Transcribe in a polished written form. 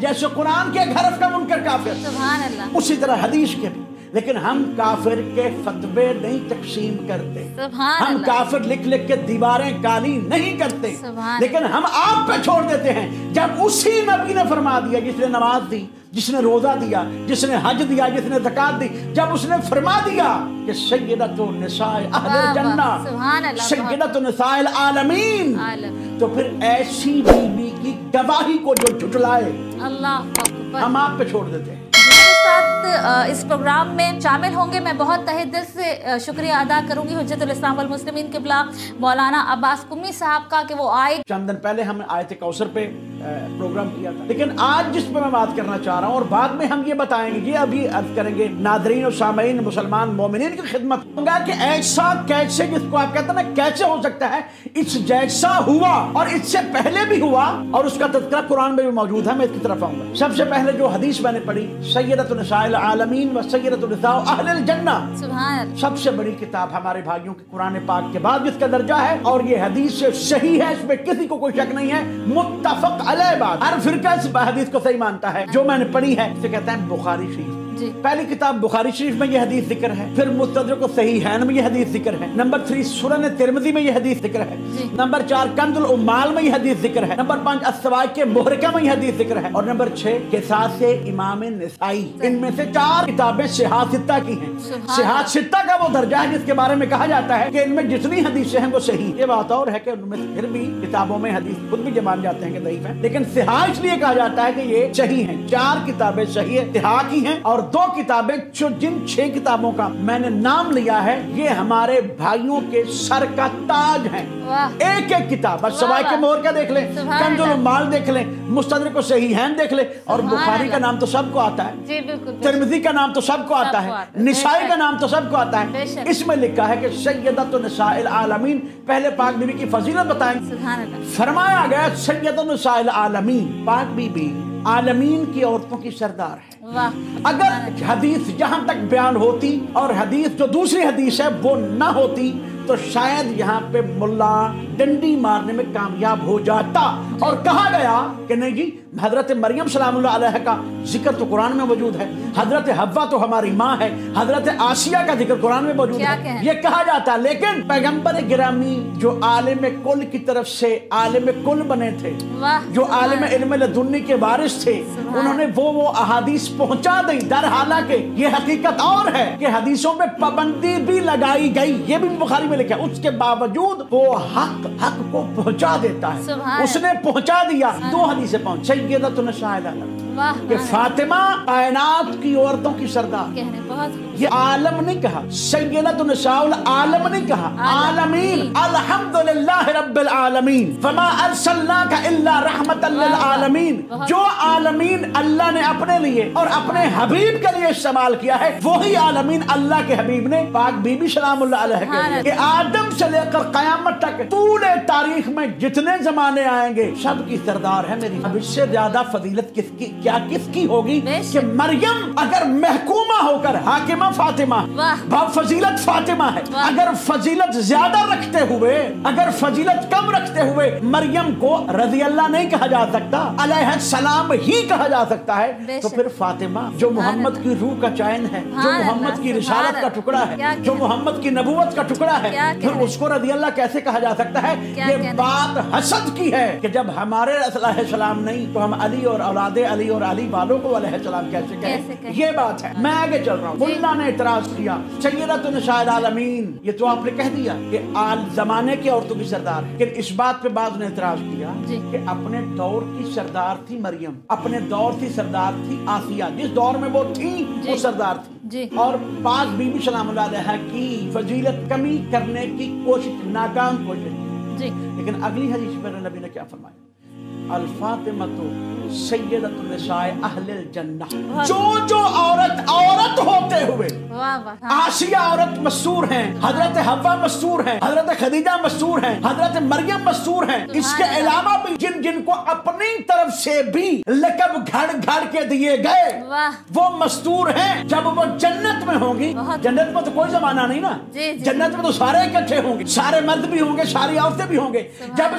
جیسے قرآن کے ایک حرف کا منکر کافر، سبحان اللہ، اسی طرح حدیث کے بھی۔ لیکن ہم کافر کے فتوے نہیں تقسیم کرتے، سبحان ہم اللہ، کافر لکھ لکھ کے دیواریں کالی نہیں کرتے، سبحان لیکن ہم آپ پہ چھوڑ دیتے ہیں۔ جب اسی نبی نے فرما دیا، جس نے نماز دی، جس نے روزہ دیا، جس نے حج دیا، جس نے زکات دی، جب اس نے فرما دیا کہ سیدۃ النساء اہل الجنہ، سبحان اللہ، سیدۃ النساء العالمین، عالم، تو پھر ایسی بیوی کی گواہی کو جو جھٹلائے اللہ اکبر۔ ہم آپ پہ چھوڑ دیتے ہیں۔ میرے ساتھ اس پروگرام میں شامل ہوں گے، میں بہت تہہ دل سے شکریہ ادا کروں گی حجت الاسلام والمسلمین قبلہ مولانا عباس قمی صاحب کا کہ وہ آئے۔ چند دن پہلے ہم آیت کوثر پہ پروگرام کیا تھا، لیکن آج جس پہ میں بات کرنا چاہ رہا ہوں اور بعد میں ہم یہ بتائیں گے، یہ ابھی عرض کریں گے ناظرین اور سامعین مسلمان مومنین کی خدمت ہوگا کہ ایسا کیسے، جس کو آپ کہتے ہیں نا کیسے ہو سکتا ہے، اس جیسا ہوا اور اس سے پہلے بھی ہوا اور اس کا تذکرہ قرآن میں بھی موجود ہے۔ میں اس کی طرف آؤں گا۔ سب سے پہلے جو حدیث میں نے پڑھی، سیدۃ النساء العالمین و سیدۃ النساء اہل الجنہ، سبحان اللہ، سب سے بڑی کتاب ہمارے بھائیوں کی قرآن پاک کے بعد جس کا درجہ ہے، اور یہ حدیث سے صحیح ہے، اس میں کسی کو کوئی شک نہیں ہے، متفق علیہ بات، ہر فرقہ اس حدیث کو صحیح مانتا ہے۔ جو میں نے پڑھی ہے اسے کہتے ہیں بخاری شریف۔ پہلی کتاب بخاری شریف میں یہ حدیث ذکر ہے، پھر مستدرک صحیحین میں یہ حدیث ذکر ہے، نمبر 3 سنن ترمذی میں یہ حدیث ذکر ہے، نمبر 4 کنز العمال میں یہ حدیث ذکر ہے، نمبر 5 السوائق محرقہ میں یہ حدیث ذکر ہے، اور نمبر 6 قصاص امام نسائی۔ ان میں سے 4 کتابیں صحاح ستہ کی ہیں۔ صحاح ستہ کا وہ درجہ ہے جس کے بارے میں کہا جاتا ہے کہ ان میں جتنی حدیثیں ہیں وہ صحیح۔ یہ بات اور ہے کہ ان میں پھر بھی کتابوں میں حدیث خود بھی مان جاتے ہیں کہ ضعیف ہیں، لیکن صحاح اس لیے کہا جاتا ہے کہ یہ صحیح ہیں۔ 4 کتابیں صحیح صحاح کی ہیں، اور 2 کتابیں جو جن 6 کتابوں کا میں نے نام لیا ہے، یہ ہمارے بھائیوں کے سر کا تاج ہیں۔ ایک ایک کتاب، السوائق محرقہ دیکھ لیں، کنز العمال دیکھ لیں، مستدرک صحیحین دیکھ لیں، اور بخاری کا نام تو سب کو آتا ہے، ترمذی کا نام تو سب کو آتا ہے، نسائی کا نام تو سب کو آتا ہے۔ اس میں لکھا ہے کہ سیدۃ النساء العالمین، پہلے پاک بیوی کی فضیلت بتائیں، فرمایا گیا سیدۃ النساء العالمین، پاک بیوی عالمین کی عورتوں کی سردار ہے۔ اگر حدیث جہاں تک بیان ہوتی اور حدیث جو دوسری حدیث ہے وہ نہ ہوتی تو شاید یہاں پہ ملا ڈنڈی مارنے میں کامیاب ہو جاتا، اور کہا گیا کہ نہیں جی، حضرت مریم سلام اللہ علیہ کا ذکر تو قرآن میں موجود ہے، حضرت حوا تو ہماری ماں ہے، حضرت آسیہ کا ذکر قرآن میں موجود ہے، یہ کہا جاتا ہے۔ لیکن پیغمبر گرامی جو عالم کل کی طرف سے عالم کل بنے تھے، جو عالم علم لدنی کے وارث تھے، انہوں نے وہ احادیث پہنچا دیں، در حالانکہ یہ حقیقت اور ہے کہ حدیثوں میں پابندی بھی لگائی گئی، یہ بھی بخاری میں لکھا ہے، اس کے باوجود وہ حق کو پہنچا دیتا ہے۔ اس نے پہنچا دیا، 2 حدیثیں پہنچ، سیدۃ النساء کہ فاطمہ کائنات کی عورتوں کی سردار، یہ عالم نہیں کہا، سیدۃ النساء العالم نہیں کہا، عالمین، الحمدللہ رب العالمین، فما ارسلناک الا رحمتا للعالمین۔ جو عالمین اللہ نے اپنے لیے اور اپنے حبیب کے لیے استعمال کیا ہے، وہی عالمین اللہ کے حبیب نے پاک بی بی سلام اللہ علیہ کے لیے، کہ آدم سے لے کر قیامت تک طول تاریخ میں جتنے زمانے آئیں گے سب کی سردار ہے میری۔ اب اس سے زیادہ فضیلت کس کی ہوگی کہ مریم اگر محکومہ ہو کر حاکمہ فاطمہ، فضیلت فاطمہ ہے، اگر فضیلت زیادہ رکھتے ہوئے، اگر فضیلت کم رکھتے ہوئے مریم کو رضی اللہ نہیں کہا جا سکتا، علیہ السلام ہی کہا جا سکتا ہے، تو پھر فاطمہ جو محمد کی روح کا چین ہے، جو محمد کی رسالت کا ٹکڑا ہے، جو محمد کی نبوت کا ٹکڑا ہے، پھر اس کو رضی اللہ کیسے کہا جا سکتا ہے؟ یہ بات حسد کی ہے کہ جب ہمارے علیہ السلام نہیں تو ہم علی اور اولاد علی اور علی والوں کو علیہ السلام کیسے کہیں؟ یہ بات ہے۔ میں آگے چل رہا ہوں۔ ملا نے اعتراض کیا، سیدۃ النساء العالمین، یہ تو آپ نے کہہ دیا کہ زمانے کی عورتوں کی سردار ہے، لیکن اس بات پہ بعض نے اعتراض کیا کہ اپنے دور کی سردار تھی مریم، اپنے دور کی سردار تھی آسیہ، جس دور میں وہ تھی وہ سردار تھی، اور پاک بی بی سلام اللہ علیہ کی فضیلت کمی کرنے کی کوشش، ناکام کوشش، لیکن اگلی حدیث میں نبی نے کیا فرمایا؟ الفاطمہ سیدۃ النساء اہل الجنہ، جو عورت ہوتے ہوئے، آسیہ عورت مستور ہیں، حضرت حوا مستور ہیں، حضرت خدیجہ مستور ہیں، حضرت مریم مستور ہیں، اس کے علاوہ بھی جن کو اپنی طرف سے بھی لقب گھڑ کے دیے گئے وہ مستور ہیں۔ جب وہ جنت میں ہوں گی، جنت میں تو کوئی زمانہ نہیں نا، جنت میں تو سارے اکٹھے ہوں گے، سارے مرد بھی ہوں گے، ساری عورتیں بھی ہوں گے، جب